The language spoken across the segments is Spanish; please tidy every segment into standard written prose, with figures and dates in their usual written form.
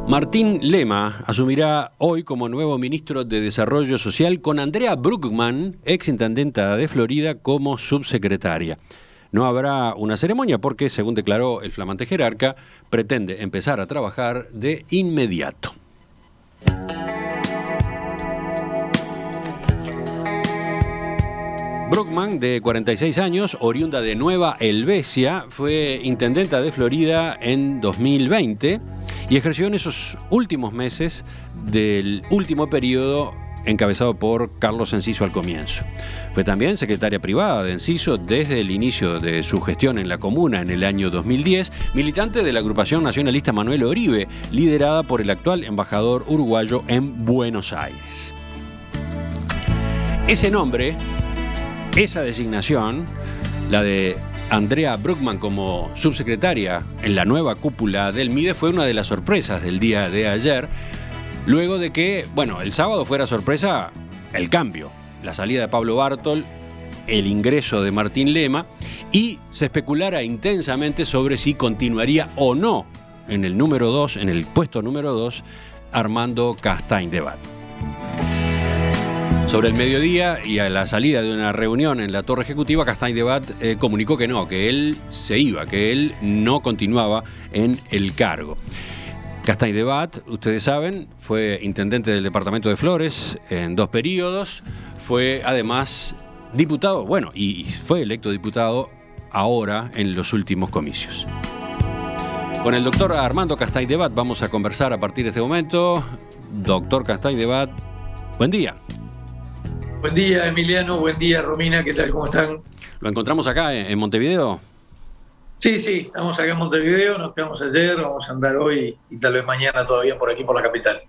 Martín Lema asumirá hoy como nuevo ministro de Desarrollo Social con Andrea Bruckmann, exintendenta de Florida, como subsecretaria. No habrá una ceremonia porque, según declaró el flamante jerarca, pretende empezar a trabajar de inmediato. Bruckmann, de 46 años, oriunda de Nueva Helvecia, fue intendenta de Florida en 2020 y ejerció en esos últimos meses del último periodo encabezado por Carlos Enciso al comienzo. Fue también secretaria privada de Enciso desde el inicio de su gestión en la comuna en el año 2010, militante de la agrupación nacionalista Manuel Oribe, liderada por el actual embajador uruguayo en Buenos Aires. Ese nombre, esa designación, la de Andrea Bruckmann como subsecretaria en la nueva cúpula del MIDES, fue una de las sorpresas del día de ayer, luego de que, el sábado fuera sorpresa el cambio, la salida de Pablo Bartol, el ingreso de Martín Lema, y se especulara intensamente sobre si continuaría o no en el puesto número 2, Armando Castaing-Debat. Sobre el mediodía y a la salida de una reunión en la Torre Ejecutiva, Castaing-Debat comunicó que no, que él se iba, que él no continuaba en el cargo. Castaing-Debat, ustedes saben, fue intendente del departamento de Flores en 2 periodos, fue además diputado, y fue electo diputado ahora en los últimos comicios. Con el doctor Armando Castaing-Debat vamos a conversar a partir de este momento. Doctor Castaing-Debat, buen día. Buen día, Emiliano. Buen día, Romina. ¿Qué tal? ¿Cómo están? ¿Lo encontramos acá en Montevideo? Sí, estamos acá en Montevideo. Nos quedamos ayer, vamos a andar hoy y tal vez mañana todavía por aquí, por la capital.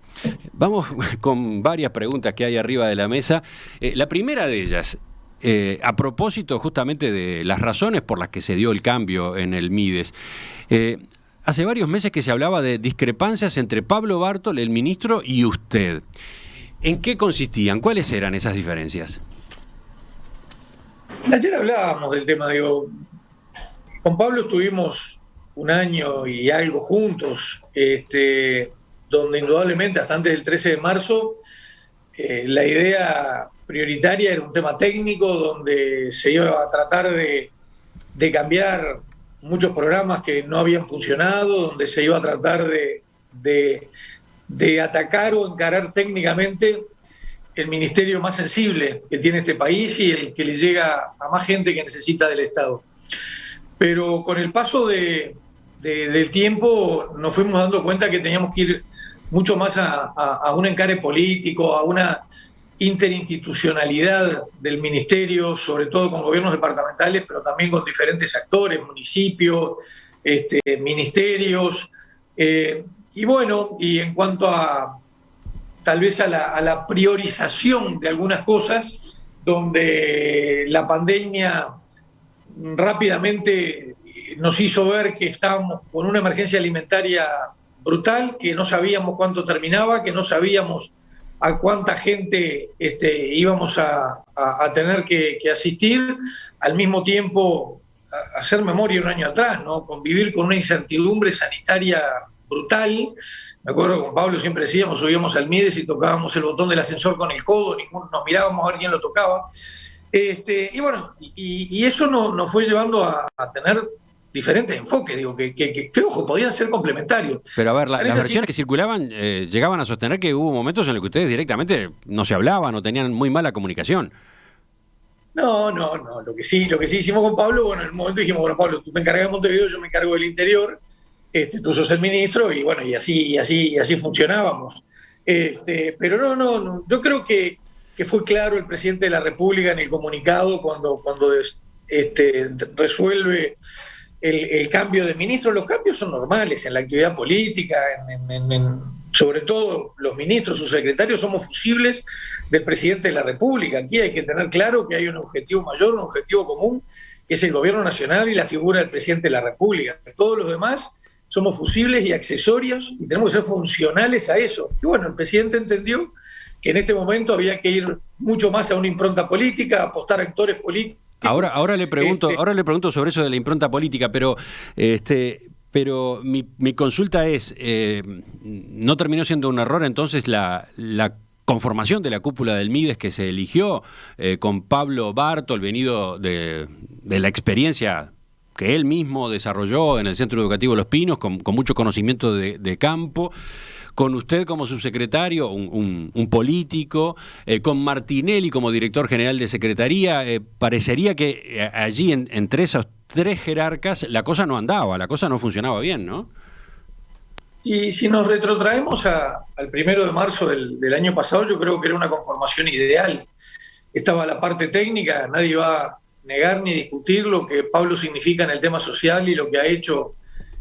Vamos con varias preguntas que hay arriba de la mesa. La primera de ellas, a propósito justamente de las razones por las que se dio el cambio en el MIDES. Hace varios meses que se hablaba de discrepancias entre Pablo Bartol, el ministro, y usted. ¿En qué consistían? ¿Cuáles eran esas diferencias? Ayer hablábamos del tema, con Pablo estuvimos un año y algo juntos, donde indudablemente hasta antes del 13 de marzo la idea prioritaria era un tema técnico, donde se iba a tratar de cambiar muchos programas que no habían funcionado, donde se iba a tratar de atacar o encarar técnicamente el ministerio más sensible que tiene este país y el que le llega a más gente que necesita del Estado. Pero con el paso del tiempo nos fuimos dando cuenta que teníamos que ir mucho más a un encare político, a una interinstitucionalidad del ministerio, sobre todo con gobiernos departamentales, pero también con diferentes actores, municipios, ministerios. Y en cuanto a tal vez a la priorización de algunas cosas, donde la pandemia rápidamente nos hizo ver que estábamos con una emergencia alimentaria brutal, que no sabíamos cuánto terminaba, que no sabíamos a cuánta gente íbamos a tener que asistir, al mismo tiempo hacer memoria un año atrás, ¿no? Convivir con una incertidumbre sanitaria brutal. Me acuerdo que con Pablo siempre decíamos, subíamos al MIDES y tocábamos el botón del ascensor con el codo, nos mirábamos a ver quién lo tocaba. Y eso nos fue llevando a tener diferentes enfoques, que ojo, podían ser complementarios. Pero a ver, las versiones que circulaban llegaban a sostener que hubo momentos en los que ustedes directamente no se hablaban o tenían muy mala comunicación. No, lo que sí hicimos con Pablo, en el momento dijimos, Pablo, tú te encargas de Montevideo, yo me encargo del interior, tú sos el ministro, y así funcionábamos. Pero no, yo creo que fue claro el presidente de la República en el comunicado cuando resuelve el cambio de ministro. Los cambios son normales en la actividad política, sobre todo los ministros, sus secretarios, somos fusibles del presidente de la República. Aquí hay que tener claro que hay un objetivo mayor, un objetivo común, que es el gobierno nacional y la figura del presidente de la República. Todos los demás somos fusibles y accesorios y tenemos que ser funcionales a eso. Y el presidente entendió que en este momento había que ir mucho más a una impronta política, apostar a actores políticos. Ahora le pregunto sobre eso de la impronta política, pero Pero mi consulta es, ¿no terminó siendo un error entonces la conformación de la cúpula del Mides que se eligió con Pablo Bartol, venido de la experiencia que él mismo desarrolló en el Centro Educativo Los Pinos, con mucho conocimiento de campo, con usted como subsecretario, un político, con Martinelli como director general de Secretaría? Parecería que allí entre esos tres jerarcas la cosa no andaba, la cosa no funcionaba bien, ¿no? Y si nos retrotraemos al 1 de marzo del año pasado, yo creo que era una conformación ideal. Estaba la parte técnica, nadie va a negar ni discutir lo que Pablo significa en el tema social y lo que ha hecho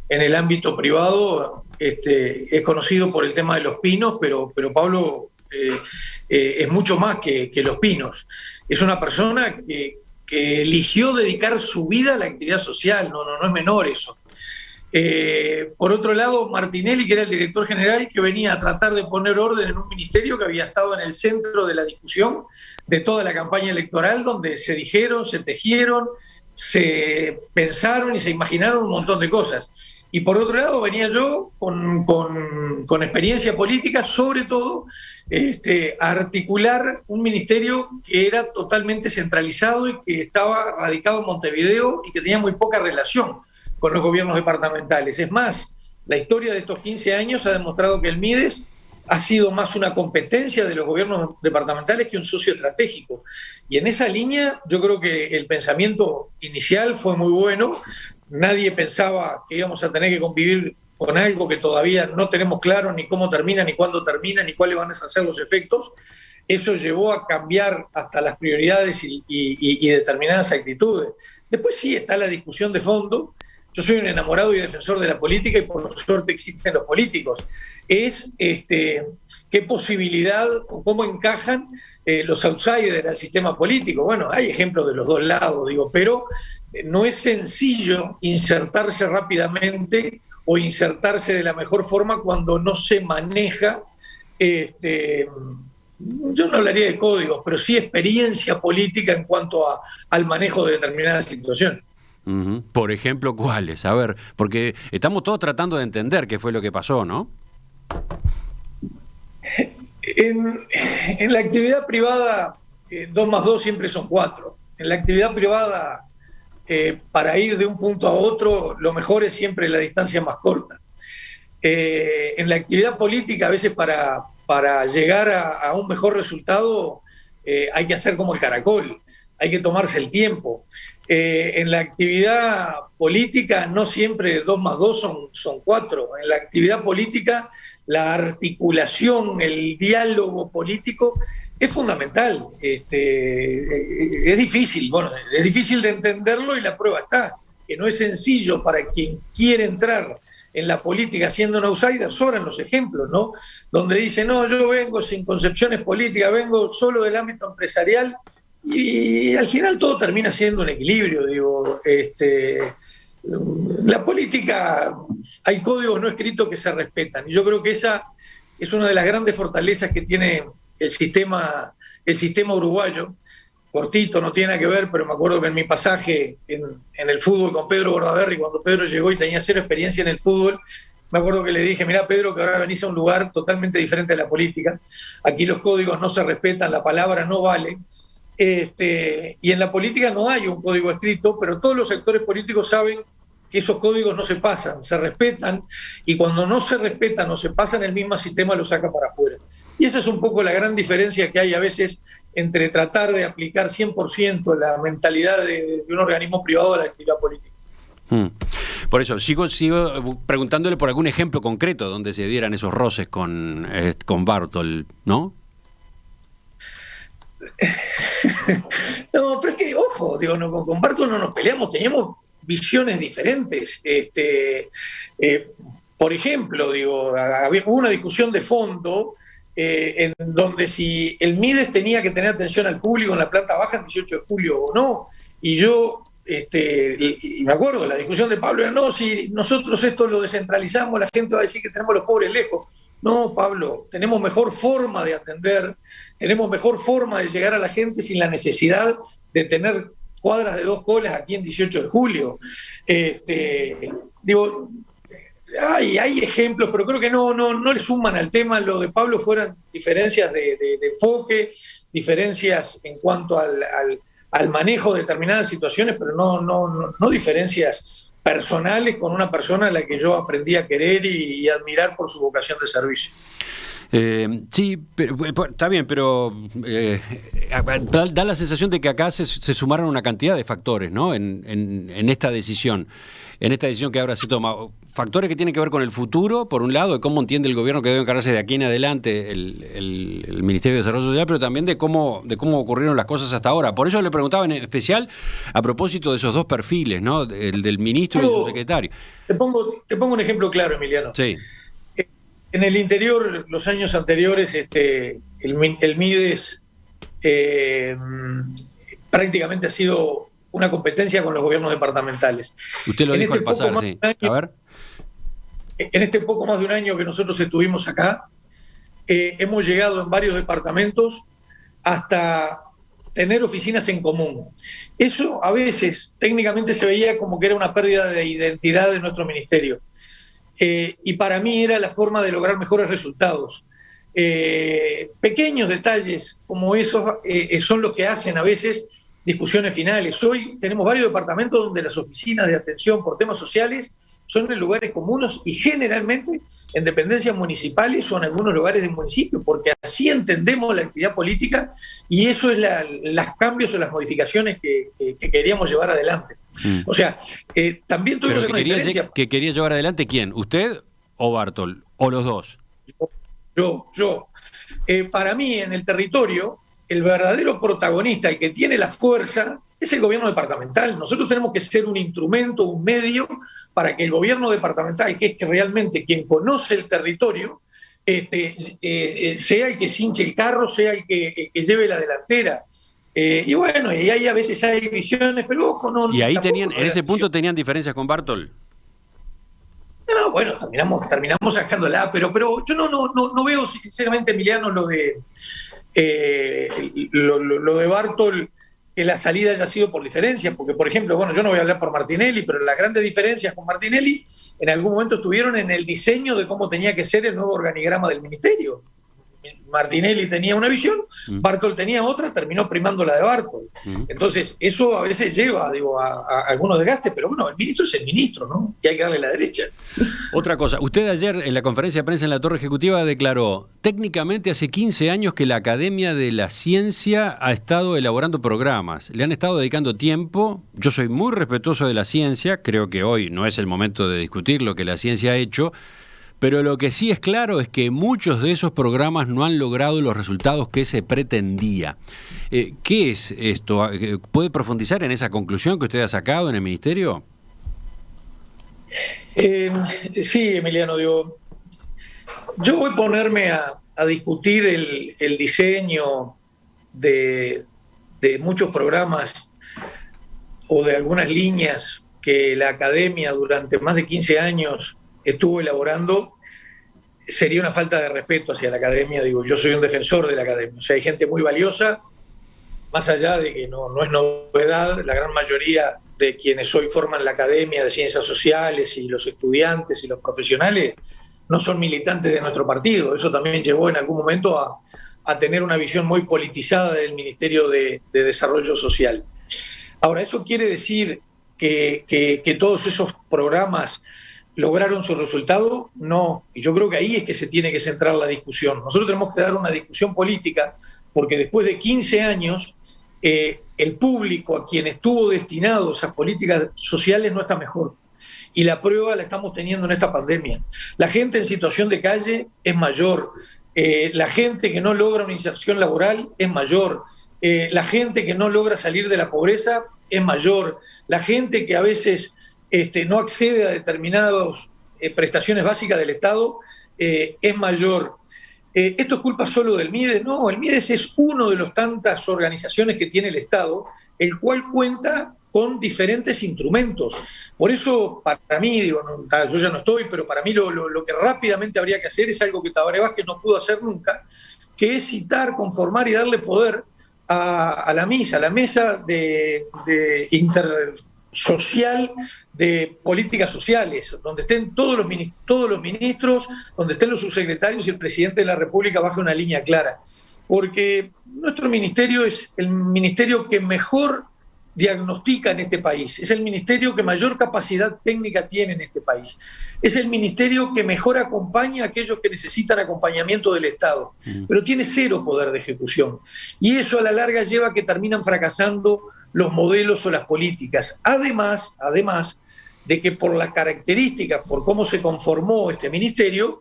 en el ámbito privado. Es conocido por el tema de Los Pinos, pero Pablo es mucho más que Los Pinos. Es una persona que eligió dedicar su vida a la actividad social, no es menor eso. Por otro lado, Martinelli, que era el director general, que venía a tratar de poner orden en un ministerio que había estado en el centro de la discusión de toda la campaña electoral, donde se dijeron, se tejieron, se pensaron y se imaginaron un montón de cosas. Y por otro lado venía yo con experiencia política, sobre todo a articular un ministerio que era totalmente centralizado y que estaba radicado en Montevideo y que tenía muy poca relación con los gobiernos departamentales. Es más, la historia de estos 15 años ha demostrado que el Mides ha sido más una competencia de los gobiernos departamentales que un socio estratégico. Y en esa línea yo creo que el pensamiento inicial fue muy bueno. Nadie pensaba que íbamos a tener que convivir con algo que todavía no tenemos claro ni cómo termina, ni cuándo termina, ni cuáles van a ser los efectos. Eso llevó a cambiar hasta las prioridades y determinadas actitudes. Después sí está la discusión de fondo. Yo soy un enamorado y defensor de la política y por suerte existen los políticos. Es qué posibilidad o cómo encajan los outsiders al sistema político. Bueno, hay ejemplos de los dos lados, pero no es sencillo insertarse rápidamente o insertarse de la mejor forma cuando no se maneja, yo no hablaría de códigos, pero sí experiencia política en cuanto al manejo de determinadas situaciones. Uh-huh. Por ejemplo, ¿cuáles? A ver, porque estamos todos tratando de entender qué fue lo que pasó, ¿no? En la actividad privada, 2 más 2 siempre son 4. En la actividad privada, para ir de un punto a otro, lo mejor es siempre la distancia más corta. En la actividad política, a veces para llegar a un mejor resultado, hay que hacer como el caracol, hay que tomarse el tiempo. En la actividad política no siempre 2 más 2 son 4. En la actividad política la articulación, el diálogo político es fundamental. Es difícil, es difícil de entenderlo y la prueba está, que no es sencillo para quien quiere entrar en la política siendo un outsider. Sobran los ejemplos, ¿no? Donde dice, no, yo vengo sin concepciones políticas, vengo solo del ámbito empresarial. Y al final todo termina siendo un equilibrio, la política, hay códigos no escritos que se respetan, y yo creo que esa es una de las grandes fortalezas que tiene el sistema uruguayo. Cortito, no tiene nada que ver, pero me acuerdo que en mi pasaje en el fútbol con Pedro Bordaberry, cuando Pedro llegó y tenía 0 experiencia en el fútbol, me acuerdo que le dije, mirá Pedro, que ahora venís a un lugar totalmente diferente a la política, aquí los códigos no se respetan, la palabra no vale. Y en la política no hay un código escrito, pero todos los sectores políticos saben que esos códigos no se pasan, se respetan, y cuando no se respetan o se pasan el mismo sistema lo saca para afuera. Y esa es un poco la gran diferencia que hay a veces entre tratar de aplicar 100% la mentalidad de un organismo privado a la actividad política. Por eso, sigo preguntándole por algún ejemplo concreto donde se dieran esos roces con Bartol, ¿no? No, pero es que, ojo, con Bartol no nos peleamos, teníamos visiones diferentes. Por ejemplo, hubo una discusión de fondo en donde si el Mides tenía que tener atención al público en la planta baja el 18 de julio o no, y yo y me acuerdo, la discusión de Pablo era, no, si nosotros esto lo descentralizamos, la gente va a decir que tenemos a los pobres lejos. No, Pablo, tenemos mejor forma de atender, tenemos mejor forma de llegar a la gente sin la necesidad de tener cuadras de 2 colas aquí en 18 de julio. hay ejemplos, pero creo que no le suman al tema. Lo de Pablo fueran diferencias de enfoque, diferencias en cuanto al manejo de determinadas situaciones, pero no diferencias personales con una persona a la que yo aprendí a querer y admirar por su vocación de servicio. Sí, pero, está bien, pero da la sensación de que acá se sumaron una cantidad de factores, ¿no? En esta decisión que ahora se toma. Factores que tienen que ver con el futuro, por un lado, de cómo entiende el gobierno que debe encargarse de aquí en adelante el Ministerio de Desarrollo Social, pero también de cómo ocurrieron las cosas hasta ahora. Por eso le preguntaba en especial a propósito de esos dos perfiles, ¿no? El del ministro y el subsecretario. Te pongo un ejemplo claro, Emiliano. Sí. En el interior, los años anteriores, el Mides prácticamente ha sido una competencia con los gobiernos departamentales. Usted lo dijo al pasar, sí. A ver. En este poco más de un año que nosotros estuvimos acá, hemos llegado en varios departamentos hasta tener oficinas en común. Eso a veces técnicamente se veía como que era una pérdida de identidad de nuestro ministerio. Y para mí era la forma de lograr mejores resultados. Pequeños detalles como esos son los que hacen a veces discusiones finales. Hoy tenemos varios departamentos donde las oficinas de atención por temas sociales son en lugares comunes y generalmente en dependencias municipales o en algunos lugares del municipio, porque así entendemos la actividad política y eso es los cambios o las modificaciones que queríamos llevar adelante. O sea, también tuvimos una diferencia. ¿Que quería llevar adelante quién? ¿Usted o Bartol? ¿O los dos? Yo. Para mí, en el territorio, el verdadero protagonista, el que tiene la fuerza, es el gobierno departamental. Nosotros tenemos que ser un instrumento, un medio, para que el gobierno departamental, que es que realmente quien conoce el territorio, sea el que cinche el carro, sea el que lleve la delantera. Y bueno, y ahí a veces hay visiones, pero ojo, no. ¿Y ahí en ese punto tenían diferencias con Bartol? No, bueno, terminamos sacándola, pero yo no veo sinceramente, Emiliano, lo de Bartol, que la salida haya sido por diferencias, porque por ejemplo, bueno, yo no voy a hablar por Martinelli, pero las grandes diferencias con Martinelli en algún momento estuvieron en el diseño de cómo tenía que ser el nuevo organigrama del ministerio. Martinelli tenía una visión, Bartol tenía otra, terminó primando la de Bartol. Entonces, eso a veces lleva, a algunos desgastes, pero bueno, el ministro es el ministro, ¿no? Y hay que darle la derecha. Otra cosa, usted ayer en la conferencia de prensa en la Torre Ejecutiva declaró, técnicamente hace 15 años que la Academia de la Ciencia ha estado elaborando programas, le han estado dedicando tiempo, yo soy muy respetuoso de la ciencia, creo que hoy no es el momento de discutir lo que la ciencia ha hecho, pero lo que sí es claro es que muchos de esos programas no han logrado los resultados que se pretendía. ¿Qué es esto? ¿Puede profundizar en esa conclusión que usted ha sacado en el Ministerio? Sí, Emiliano, yo voy a ponerme a discutir el diseño de muchos programas o de algunas líneas que la Academia durante más de 15 años estuvo elaborando. Sería una falta de respeto hacia la Academia. Yo soy un defensor de la Academia. O sea, hay gente muy valiosa, más allá de que no es novedad, la gran mayoría de quienes hoy forman la Academia de Ciencias Sociales y los estudiantes y los profesionales no son militantes de nuestro partido. Eso también llevó en algún momento a tener una visión muy politizada del Ministerio de Desarrollo Social. Ahora, ¿eso quiere decir que todos esos programas lograron su resultado? No, y yo creo que ahí es que se tiene que centrar la discusión. Nosotros tenemos que dar una discusión política, porque después de 15 años, el público a quien estuvo destinado esas políticas sociales no está mejor. Y la prueba la estamos teniendo en esta pandemia. La gente en situación de calle es mayor, la gente que no logra una inserción laboral es mayor, la gente que no logra salir de la pobreza es mayor, la gente que a veces no accede a determinadas prestaciones básicas del Estado es mayor. ¿Esto es culpa solo del MIDES? No, el MIDES es uno de las tantas organizaciones que tiene el Estado, el cual cuenta con diferentes instrumentos. Por eso, para mí, yo ya no estoy, pero para mí lo que rápidamente habría que hacer es algo que Tabaré Vázquez no pudo hacer nunca, que es citar, conformar y darle poder a la mesa de social de políticas sociales, donde estén todos los ministros, donde estén los subsecretarios y el presidente de la República baje una línea clara. Porque nuestro ministerio es el ministerio que mejor diagnostica en este país, es el ministerio que mayor capacidad técnica tiene en este país, es el ministerio que mejor acompaña a aquellos que necesitan acompañamiento del Estado, pero tiene cero poder de ejecución. Y eso a la larga lleva a que terminan fracasando los modelos o las políticas. Además de que por las características, por cómo se conformó este ministerio,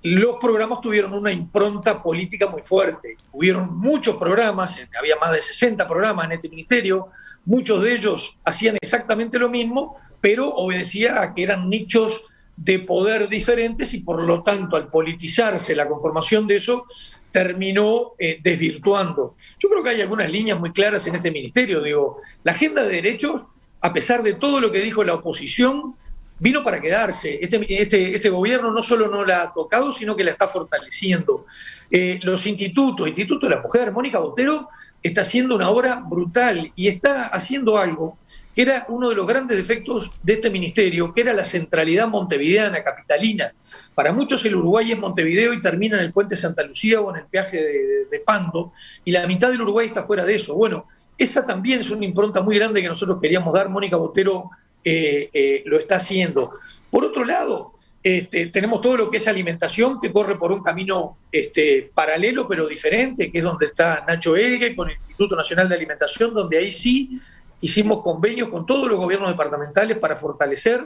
los programas tuvieron una impronta política muy fuerte. Hubieron muchos programas, había más de 60 programas en este ministerio, muchos de ellos hacían exactamente lo mismo, pero obedecía a que eran nichos de poder diferentes y por lo tanto al politizarse la conformación de eso, terminó desvirtuando. Yo creo que hay algunas líneas muy claras en este ministerio. Digo, la agenda de derechos, a pesar de todo lo que dijo la oposición, vino para quedarse. Este gobierno no solo no la ha tocado, sino que la está fortaleciendo. Los institutos, Instituto de la Mujer, Mónica Botero está haciendo una obra brutal y está haciendo algo que era uno de los grandes defectos de este ministerio, que era la centralidad montevideana, capitalina. Para muchos el Uruguay es Montevideo y termina en el puente Santa Lucía o en el peaje de Pando, y la mitad del Uruguay está fuera de eso. Bueno, esa también es una impronta muy grande que nosotros queríamos dar. Mónica Botero lo está haciendo. Por otro lado, tenemos todo lo que es alimentación, que corre por un camino paralelo pero diferente, que es donde está Nacho Elgue con el Instituto Nacional de Alimentación, donde ahí sí hicimos convenios con todos los gobiernos departamentales para fortalecer.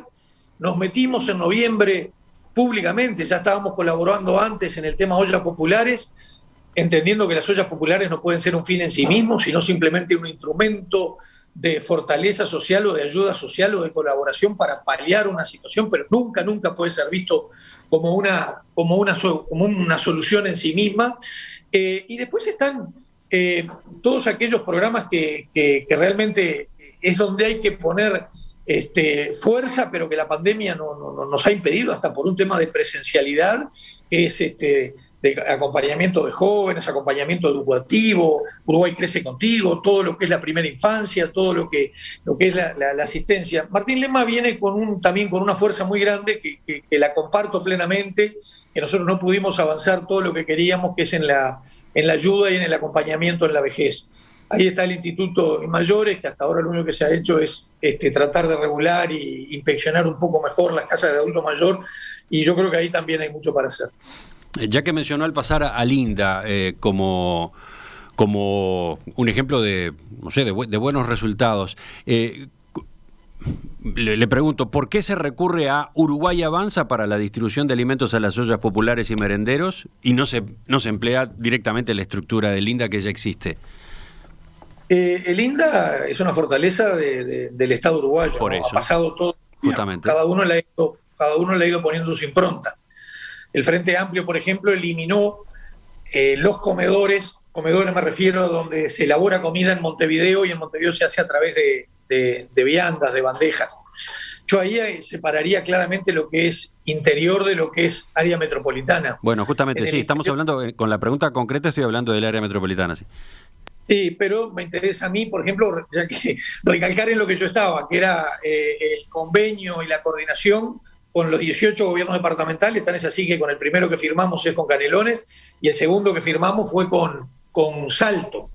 Nos metimos en noviembre públicamente, ya estábamos colaborando antes en el tema ollas populares, entendiendo que las ollas populares no pueden ser un fin en sí mismos, sino simplemente un instrumento de fortaleza social o de ayuda social o de colaboración para paliar una situación, pero nunca puede ser visto como una solución en sí misma. Y después están todos aquellos programas que realmente es donde hay que poner fuerza, pero que la pandemia nos ha impedido, hasta por un tema de presencialidad, que es de acompañamiento de jóvenes, acompañamiento educativo, Uruguay Crece Contigo, todo lo que es la primera infancia, todo lo que es la asistencia. Martín Lema viene también con una fuerza muy grande que la comparto plenamente, que nosotros no pudimos avanzar todo lo que queríamos, que es en la ayuda y en el acompañamiento en la vejez. Ahí está el Instituto de Mayores, que hasta ahora lo único que se ha hecho es tratar de regular e inspeccionar un poco mejor las casas de adulto mayor, y yo creo que ahí también hay mucho para hacer. Ya que mencionó al pasar a Linda como un ejemplo de buenos resultados, le pregunto, ¿por qué se recurre a Uruguay Avanza para la distribución de alimentos a las ollas populares y merenderos y no se emplea directamente la estructura del INDA que ya existe? El INDA es una fortaleza del Estado uruguayo. Por eso. Ha pasado todo. Justamente. Cada uno le ha ido poniendo su impronta. El Frente Amplio, por ejemplo, eliminó los comedores me refiero a donde se elabora comida en Montevideo, y en Montevideo se hace a través de viandas, de bandejas. Yo ahí separaría claramente lo que es interior de lo que es área metropolitana. Bueno, justamente, sí, estamos hablando, con la pregunta concreta estoy hablando del área metropolitana, sí. Sí, pero me interesa a mí, por ejemplo, ya que recalcar en lo que yo estaba, que era el convenio y la coordinación con los 18 gobiernos departamentales. Tan es así que con el primero que firmamos es con Canelones, y el segundo que firmamos fue con Salto.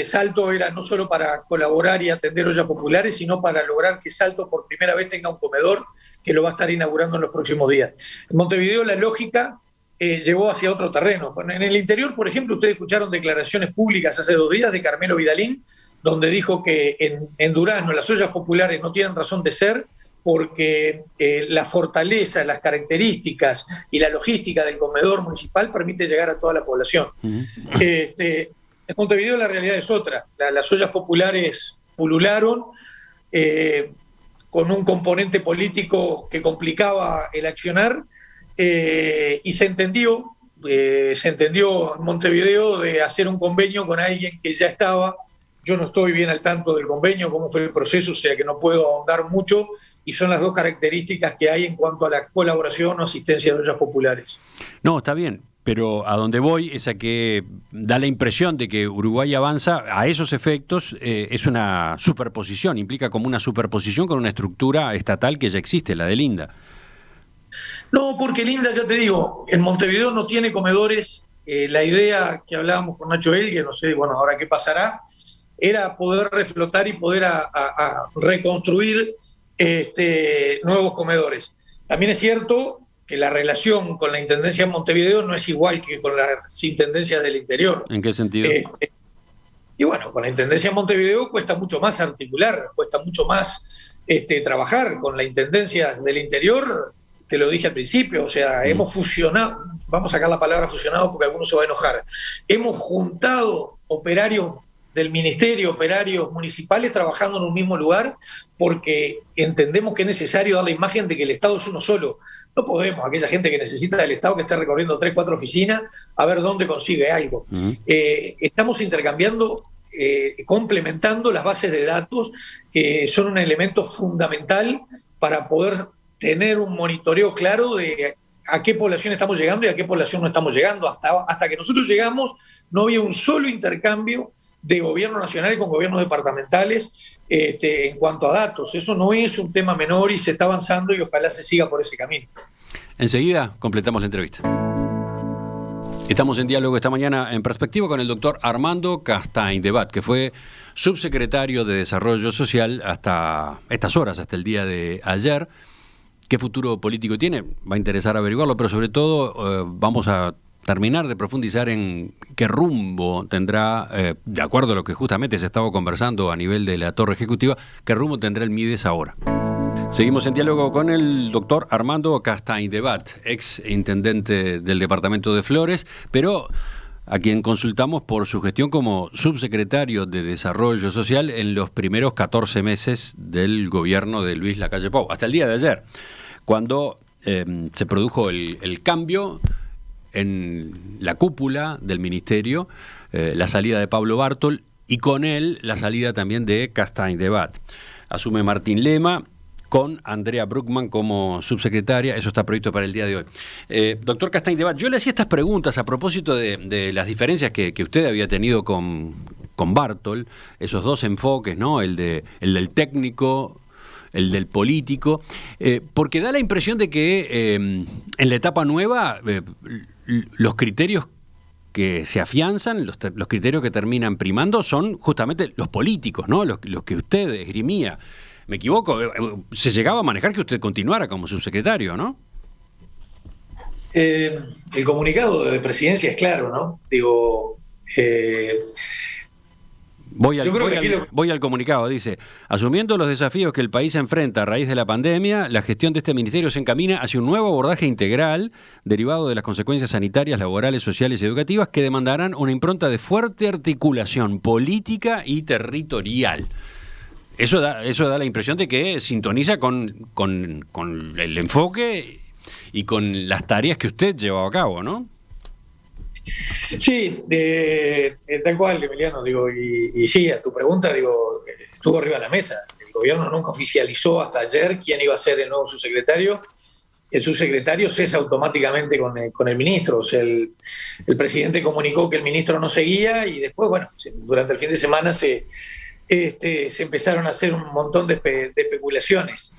Salto era no solo para colaborar y atender ollas populares, sino para lograr que Salto por primera vez tenga un comedor, que lo va a estar inaugurando en los próximos días. En Montevideo la lógica llevó hacia otro terreno. Bueno, en el interior, por ejemplo, ustedes escucharon declaraciones públicas hace 2 días de Carmelo Vidalín, donde dijo que en Durazno las ollas populares no tienen razón de ser, porque la fortaleza, las características y la logística del comedor municipal permite llegar a toda la población. En Montevideo la realidad es otra. Las ollas populares pulularon con un componente político que complicaba el accionar, y se entendió en Montevideo de hacer un convenio con alguien que ya estaba. Yo no estoy bien al tanto del convenio, cómo fue el proceso, o sea que no puedo ahondar mucho, y son las 2 características que hay en cuanto a la colaboración o asistencia de ollas populares. No, está bien, Pero a donde voy es a que da la impresión de que Uruguay avanza a esos efectos, es una superposición, implica como una superposición con una estructura estatal que ya existe, la de Linda. No, porque Linda, ya te digo, en Montevideo no tiene comedores. La idea que hablábamos con Nacho Elgue, no sé, bueno, ahora qué pasará, era poder reflotar y poder a reconstruir nuevos comedores. También es cierto que la relación con la Intendencia de Montevideo no es igual que con las Intendencias del interior. ¿En qué sentido? Y bueno, con la Intendencia de Montevideo cuesta mucho más articular, cuesta mucho más trabajar. Con la Intendencia del interior, te lo dije al principio, o sea, hemos fusionado, vamos a sacar la palabra fusionado porque alguno se va a enojar, hemos juntado operarios del ministerio, operarios municipales trabajando en un mismo lugar, porque entendemos que es necesario dar la imagen de que el Estado es uno solo. No podemos, aquella gente que necesita del Estado que esté recorriendo 3, 4 oficinas, a ver dónde consigue algo. Estamos intercambiando, complementando las bases de datos, que son un elemento fundamental para poder tener un monitoreo claro de a qué población estamos llegando y a qué población no estamos llegando. Hasta que nosotros llegamos, no había un solo intercambio de gobiernos nacionales con gobiernos departamentales en cuanto a datos. Eso no es un tema menor y se está avanzando y ojalá se siga por ese camino. Enseguida completamos la entrevista. Estamos en diálogo esta mañana en Perspectiva con el doctor Armando Castaing-Debat, que fue subsecretario de Desarrollo Social hasta estas horas, hasta el día de ayer. ¿Qué futuro político tiene? Va a interesar averiguarlo, pero sobre todo vamos a terminar de profundizar en qué rumbo tendrá, de acuerdo a lo que justamente se estaba conversando a nivel de la torre ejecutiva, qué rumbo tendrá el MIDES ahora. Seguimos en diálogo con el doctor Armando Castaing-Debat, ex intendente del departamento de Flores, pero a quien consultamos por su gestión como subsecretario de Desarrollo Social en los primeros 14 meses del gobierno de Luis Lacalle Pou, hasta el día de ayer, cuando se produjo el cambio en la cúpula del ministerio, la salida de Pablo Bartol y con él la salida también de Castaing-Debat. Asume Martín Lema con Andrea Bruckmann como subsecretaria, eso está previsto para el día de hoy. Doctor Castaing-Debat, yo le hacía estas preguntas a propósito de las diferencias que usted había tenido con Bartol, esos dos enfoques, ¿no? El del técnico, el del político, porque da la impresión de que en la etapa nueva los criterios que se afianzan, los criterios que terminan primando son justamente los políticos, ¿no? Los que usted esgrimía. ¿Me equivoco? Se llegaba a manejar que usted continuara como subsecretario, ¿no? El comunicado de presidencia es claro, ¿no? Digo, Voy al comunicado, dice: asumiendo los desafíos que el país enfrenta a raíz de la pandemia, la gestión de este ministerio se encamina hacia un nuevo abordaje integral derivado de las consecuencias sanitarias, laborales, sociales y educativas que demandarán una impronta de fuerte articulación política y territorial. Eso da la impresión de que sintoniza con el enfoque y con las tareas que usted llevaba a cabo, ¿no? Sí, tal cual, Emiliano, digo, y sí, a tu pregunta, digo, estuvo arriba de la mesa. El gobierno nunca oficializó hasta ayer quién iba a ser el nuevo subsecretario. El subsecretario cesa automáticamente con el ministro. O sea, el presidente comunicó que el ministro no seguía y después, bueno, durante el fin de semana se empezaron a hacer un montón de especulaciones.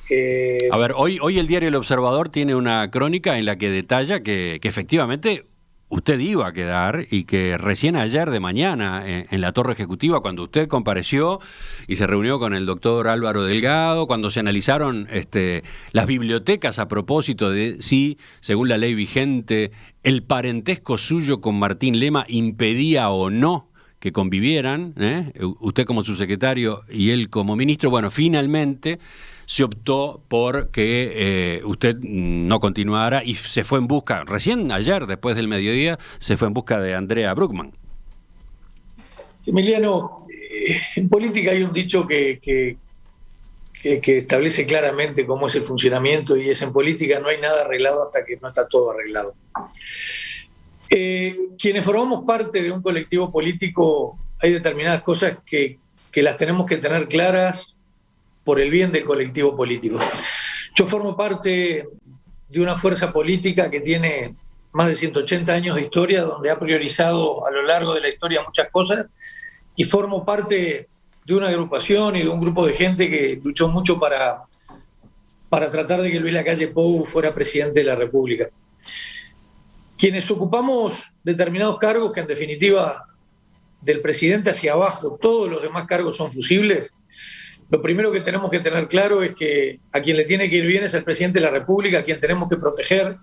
A ver, hoy el diario El Observador tiene una crónica en la que detalla que efectivamente usted iba a quedar y que recién ayer de mañana en la torre ejecutiva, cuando usted compareció y se reunió con el doctor Álvaro Delgado, cuando se analizaron las bibliotecas a propósito de si, según la ley vigente, el parentesco suyo con Martín Lema impedía o no que convivieran, usted como subsecretario y él como ministro, bueno, finalmente se optó por que usted no continuara y se fue en busca, recién ayer, después del mediodía, se fue en busca de Andrea Bruckmann. Emiliano, en política hay un dicho que establece claramente cómo es el funcionamiento y es: en política no hay nada arreglado hasta que no está todo arreglado. Quienes formamos parte de un colectivo político, hay determinadas cosas que las tenemos que tener claras por el bien del colectivo político. Yo formo parte de una fuerza política que tiene más de 180 años de historia, donde ha priorizado a lo largo de la historia muchas cosas, y formo parte de una agrupación y de un grupo de gente que luchó mucho para tratar de que Luis Lacalle Pou fuera presidente de la República. Quienes ocupamos determinados cargos, que en definitiva del presidente hacia abajo todos los demás cargos son fusibles, lo primero que tenemos que tener claro es que a quien le tiene que ir bien es el presidente de la República, a quien tenemos que proteger,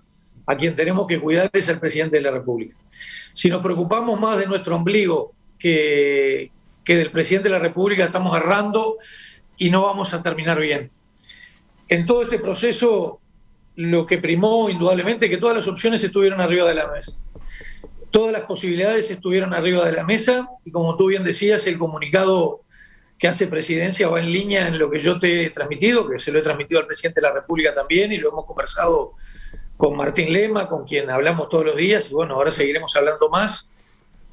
a quien tenemos que cuidar es el presidente de la República. Si nos preocupamos más de nuestro ombligo que del presidente de la República, estamos errando y no vamos a terminar bien. En todo este proceso, lo que primó indudablemente que todas las opciones estuvieron arriba de la mesa. Todas las posibilidades estuvieron arriba de la mesa y, como tú bien decías, el comunicado que hace Presidencia va en línea en lo que yo te he transmitido, que se lo he transmitido al presidente de la República también, y lo hemos conversado con Martín Lema, con quien hablamos todos los días, y bueno, ahora seguiremos hablando más.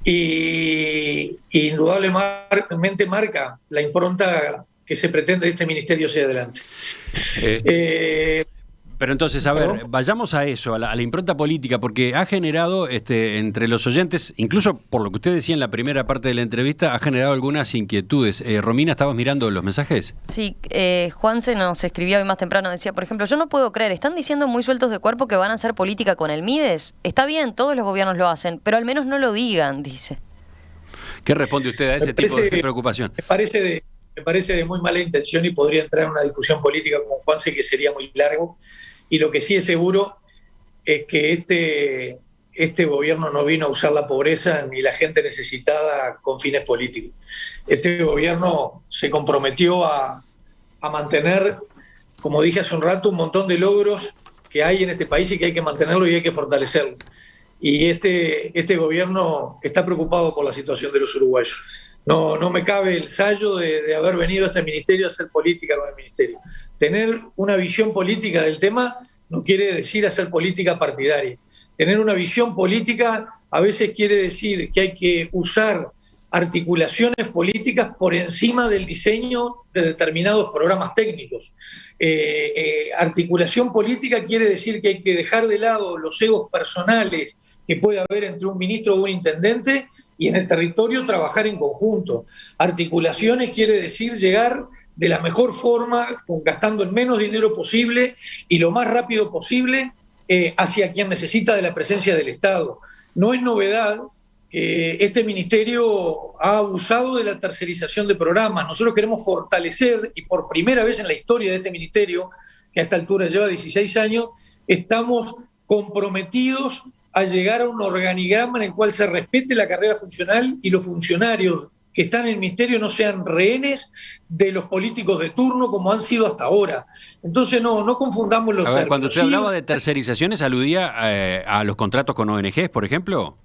Y indudablemente marca la impronta que se pretende de este ministerio hacia adelante. Pero entonces, a ver, vayamos a eso, a la impronta política, porque ha generado entre los oyentes, incluso por lo que usted decía en la primera parte de la entrevista, ha generado algunas inquietudes. Romina, ¿estabas mirando los mensajes? Sí, Juanse nos escribió hoy más temprano, decía, por ejemplo, yo no puedo creer, están diciendo muy sueltos de cuerpo que van a hacer política con el Mides. Está bien, todos los gobiernos lo hacen, pero al menos no lo digan, dice. ¿Qué responde usted a ese tipo de preocupación? Me parece de muy mala intención y podría entrar en una discusión política con Juanse que sería muy largo. Y lo que sí es seguro es que este gobierno no vino a usar la pobreza ni la gente necesitada con fines políticos. Este gobierno se comprometió a mantener, como dije hace un rato, un montón de logros que hay en este país y que hay que mantenerlo y hay que fortalecerlo. Y este gobierno está preocupado por la situación de los uruguayos. No me cabe el sallo de haber venido a este ministerio a hacer política con el ministerio. Tener una visión política del tema no quiere decir hacer política partidaria. Tener una visión política a veces quiere decir que hay que usar articulaciones políticas por encima del diseño de determinados programas técnicos. Articulación política quiere decir que hay que dejar de lado los egos personales que puede haber entre un ministro o un intendente y en el territorio trabajar en conjunto. Articulaciones quiere decir llegar de la mejor forma, gastando el menos dinero posible y lo más rápido posible hacia quien necesita de la presencia del Estado. No es novedad que este ministerio ha abusado de la tercerización de programas. Nosotros queremos fortalecer, y por primera vez en la historia de este ministerio, que a esta altura lleva 16 años, estamos comprometidos a llegar a un organigrama en el cual se respete la carrera funcional y los funcionarios que están en el ministerio no sean rehenes de los políticos de turno como han sido hasta ahora. Entonces no confundamos los términos. Cuando usted hablaba de tercerizaciones, ¿aludía a los contratos con ONGs, por ejemplo?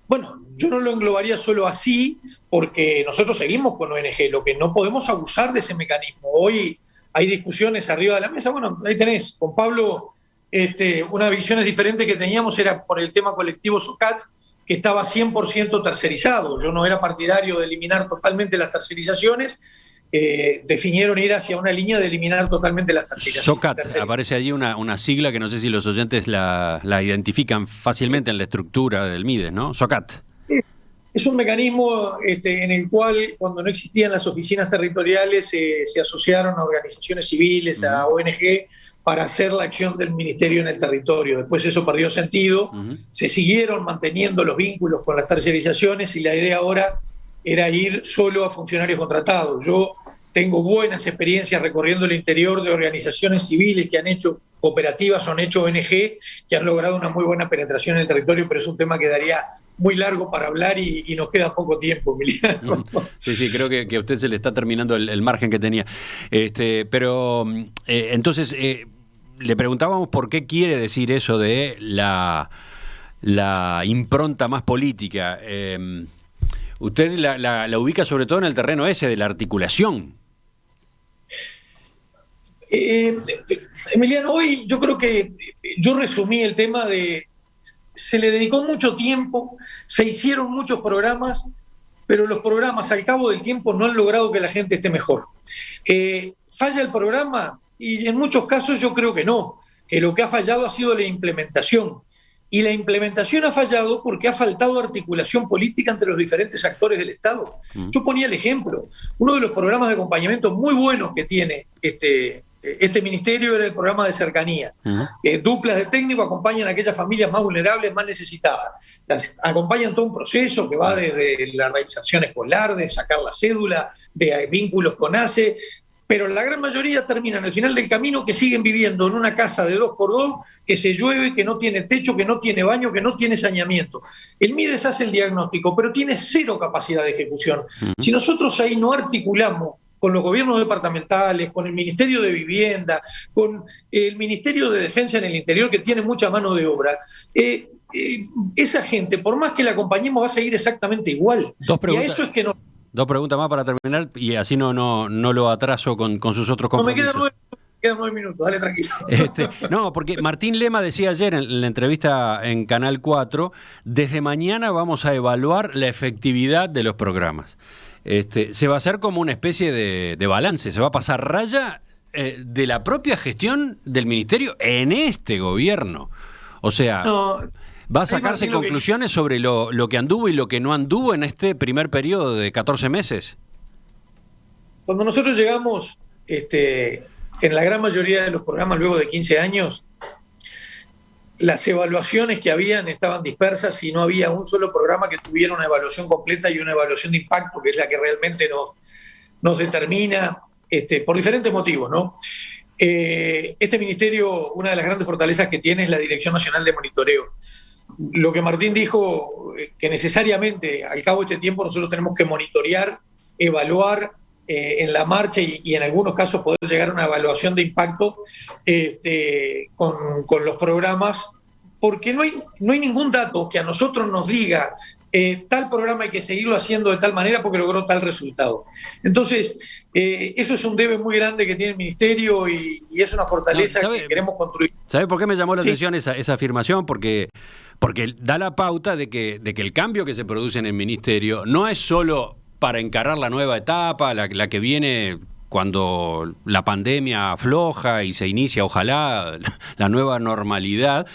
Bueno, yo no lo englobaría solo así, porque nosotros seguimos con ONG, lo que no podemos abusar de ese mecanismo. Hoy hay discusiones arriba de la mesa, bueno, ahí tenés, con Pablo, una visión diferente que teníamos era por el tema colectivo SOCAT, que estaba 100% tercerizado. Yo no era partidario de eliminar totalmente las tercerizaciones, definieron ir hacia una línea de eliminar totalmente las tercerizaciones. SOCAT, aparece allí una sigla que no sé si los oyentes la identifican fácilmente en la estructura del Mides, ¿no? SOCAT. Es un mecanismo en el cual, cuando no existían las oficinas territoriales, se asociaron a organizaciones civiles, a ONG, para hacer la acción del ministerio en el territorio. Después eso perdió sentido, se siguieron manteniendo los vínculos con las tercerizaciones y la idea ahora era ir solo a funcionarios contratados. Yo tengo buenas experiencias recorriendo el interior de organizaciones civiles que han hecho cooperativas o han hecho ONG, que han logrado una muy buena penetración en el territorio, pero es un tema que daría muy largo para hablar y nos queda poco tiempo, Emiliano. Sí, creo que a usted se le está terminando el margen que tenía. Pero entonces, le preguntábamos por qué quiere decir eso de la impronta más política. Usted la ubica sobre todo en el terreno ese de la articulación. Emiliano, hoy yo creo que yo resumí el tema de... Se le dedicó mucho tiempo, se hicieron muchos programas, pero los programas al cabo del tiempo no han logrado que la gente esté mejor. ¿Falla el programa? Y en muchos casos yo creo que no, que lo que ha fallado ha sido la implementación. y la implementación ha fallado porque ha faltado articulación política entre los diferentes actores del Estado. Yo ponía el ejemplo. Uno de los programas de acompañamiento muy buenos que tiene este ministerio era el programa de cercanía. Duplas de técnico acompañan a aquellas familias más vulnerables, más necesitadas. Acompañan todo un proceso que va desde la reinserción escolar, de sacar la cédula, de vínculos con ACE, pero la gran mayoría terminan al final del camino que siguen viviendo en una casa de 2x2, que se llueve, que no tiene techo, que no tiene baño, que no tiene saneamiento. El MIDES hace el diagnóstico, pero tiene cero capacidad de ejecución. Si nosotros ahí no articulamos con los gobiernos departamentales, con el Ministerio de Vivienda, con el Ministerio de Defensa en el interior, que tiene mucha mano de obra, esa gente, por más que la acompañemos, va a seguir exactamente igual. Y a eso es que no... Dos preguntas más para terminar y así no lo atraso con sus otros compromisos. No, me quedan 9 minutos, dale tranquilo. No, porque Martín Lema decía ayer en la entrevista en Canal 4, desde mañana vamos a evaluar la efectividad de los programas. Se va a hacer como una especie de balance, se va a pasar raya de la propia gestión del ministerio en este gobierno. O sea... No. ¿Va a sacarse conclusiones sobre lo que anduvo y lo que no anduvo en este primer periodo de 14 meses? Cuando nosotros llegamos, en la gran mayoría de los programas, luego de 15 años, las evaluaciones que habían estaban dispersas y no había un solo programa que tuviera una evaluación completa y una evaluación de impacto, que es la que realmente nos determina, por diferentes motivos, ¿no? Este ministerio, una de las grandes fortalezas que tiene es la Dirección Nacional de Monitoreo. Lo que Martín dijo, que necesariamente al cabo de este tiempo nosotros tenemos que monitorear, evaluar en la marcha y en algunos casos poder llegar a una evaluación de impacto con los programas, porque no hay ningún dato que a nosotros nos diga tal programa hay que seguirlo haciendo de tal manera porque logró tal resultado. Entonces, eso es un debe muy grande que tiene el ministerio y es una fortaleza que queremos construir. ¿Sabe por qué me llamó la atención esa afirmación? Porque da la pauta de que el cambio que se produce en el ministerio no es solo para encarar la nueva etapa, la que viene cuando la pandemia afloja y se inicia, ojalá, la nueva normalidad,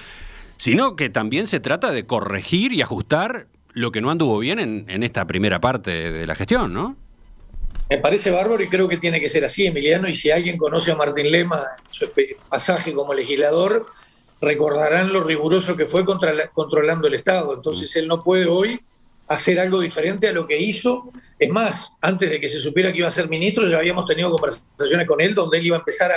sino que también se trata de corregir y ajustar lo que no anduvo bien en esta primera parte de la gestión, ¿no? Me parece bárbaro y creo que tiene que ser así, Emiliano, y si alguien conoce a Martín Lema en su pasaje como legislador, recordarán lo riguroso que fue controlando el Estado. Entonces él no puede hoy hacer algo diferente a lo que hizo. Es más, antes de que se supiera que iba a ser ministro, ya habíamos tenido conversaciones con él donde él iba a empezar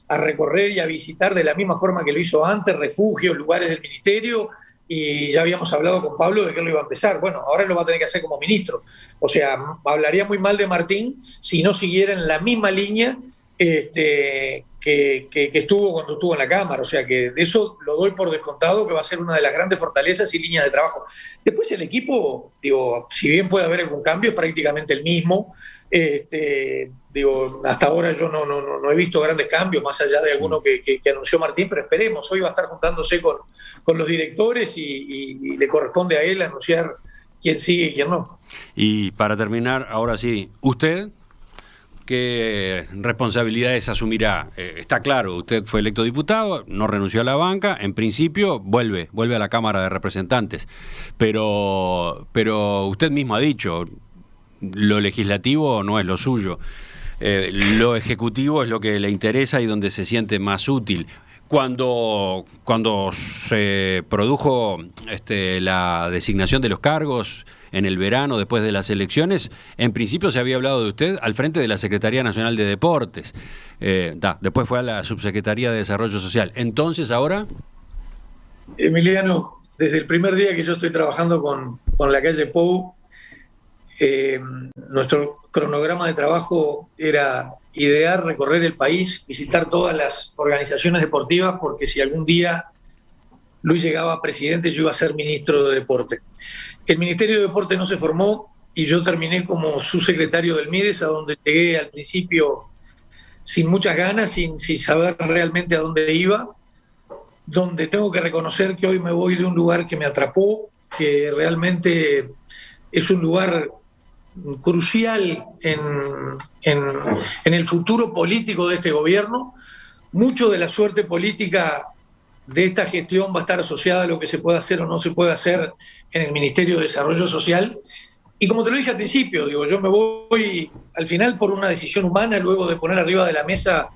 a recorrer y a visitar de la misma forma que lo hizo antes, refugios, lugares del ministerio, y ya habíamos hablado con Pablo de que él lo iba a empezar. Bueno, ahora lo va a tener que hacer como ministro. O sea, hablaría muy mal de Martín si no siguiera en la misma línea que estuvo cuando estuvo en la Cámara. O sea, que de eso lo doy por descontado, que va a ser una de las grandes fortalezas y líneas de trabajo. Después el equipo, digo, si bien puede haber algún cambio, es prácticamente el mismo. Digo, hasta ahora yo no he visto grandes cambios, más allá de alguno que anunció Martín, pero esperemos. Hoy va a estar juntándose con los directores y le corresponde a él anunciar quién sigue y quién no. Y para terminar, ahora sí, ¿usted qué responsabilidades asumirá? Está claro, usted fue electo diputado, no renunció a la banca, en principio vuelve a la Cámara de Representantes, pero usted mismo ha dicho, lo legislativo no es lo suyo, lo ejecutivo es lo que le interesa y donde se siente más útil. Cuando se produjo la designación de los cargos en el verano, después de las elecciones, en principio se había hablado de usted al frente de la Secretaría Nacional de Deportes. Después fue a la Subsecretaría de Desarrollo Social. Entonces, ahora... Emiliano, desde el primer día que yo estoy trabajando con la calle Pou, nuestro cronograma de trabajo era idear, recorrer el país, visitar todas las organizaciones deportivas, porque si algún día Luis llegaba a presidente, yo iba a ser ministro de Deporte. El Ministerio de Deporte no se formó y yo terminé como subsecretario del MIDES, a donde llegué al principio sin muchas ganas, sin saber realmente a dónde iba, donde tengo que reconocer que hoy me voy de un lugar que me atrapó, que realmente es un lugar crucial en el futuro político de este gobierno. Mucho de la suerte política de esta gestión va a estar asociada a lo que se puede hacer o no se puede hacer en el Ministerio de Desarrollo Social. Y como te lo dije al principio, digo, yo me voy al final por una decisión humana, luego de poner arriba de la mesa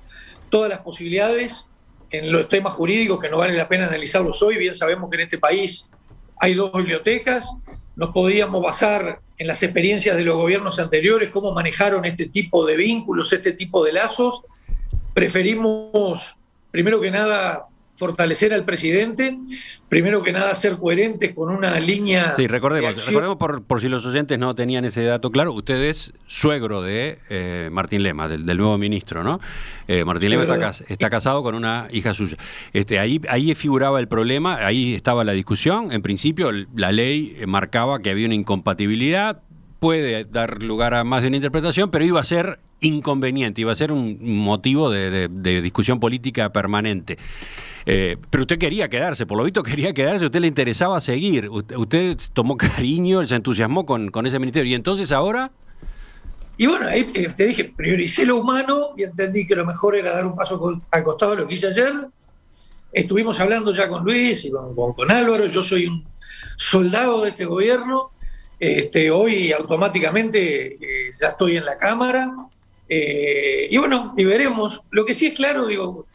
todas las posibilidades en los temas jurídicos que no vale la pena analizarlos hoy. Bien sabemos que en este país hay 2 bibliotecas, nos podíamos basar en las experiencias de los gobiernos anteriores, cómo manejaron este tipo de vínculos, este tipo de lazos. Preferimos, primero que nada, fortalecer al presidente, primero que nada ser coherentes con una línea. Sí, recordemos por si los oyentes no tenían ese dato claro, usted es suegro de Martín Lema, del nuevo ministro, ¿no? Martín Lema está casado con una hija suya. Ahí figuraba el problema, ahí estaba la discusión. En principio, la ley marcaba que había una incompatibilidad, puede dar lugar a más de una interpretación, pero iba a ser inconveniente, iba a ser un motivo de discusión política permanente. Pero usted quería quedarse, por lo visto quería quedarse, a usted le interesaba seguir, usted tomó cariño, se entusiasmó con ese ministerio, y entonces ahora... Y bueno, ahí te dije, prioricé lo humano y entendí que lo mejor era dar un paso al costado de lo que hice ayer. Estuvimos hablando ya con Luis y con Álvaro, yo soy un soldado de este gobierno, hoy automáticamente ya estoy en la Cámara, y bueno, y veremos. Lo que sí es claro, digo...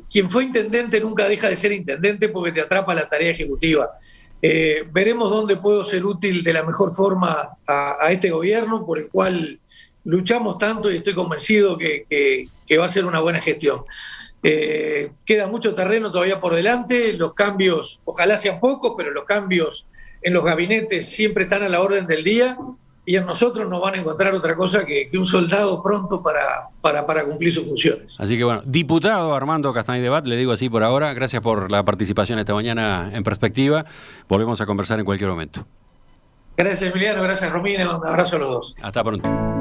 quien fue intendente nunca deja de ser intendente porque te atrapa la tarea ejecutiva. Veremos dónde puedo ser útil de la mejor forma a este gobierno por el cual luchamos tanto, y estoy convencido que va a ser una buena gestión. Queda mucho terreno todavía por delante, los cambios ojalá sean pocos, pero los cambios en los gabinetes siempre están a la orden del día, y en nosotros no van a encontrar otra cosa que un soldado pronto para cumplir sus funciones. Así que bueno, diputado Armando Castañeda Debat, le digo así por ahora, gracias por la participación esta mañana en Perspectiva. Volvemos a conversar en cualquier momento. Gracias, Emiliano, gracias, Romina, un abrazo a los dos. Hasta pronto.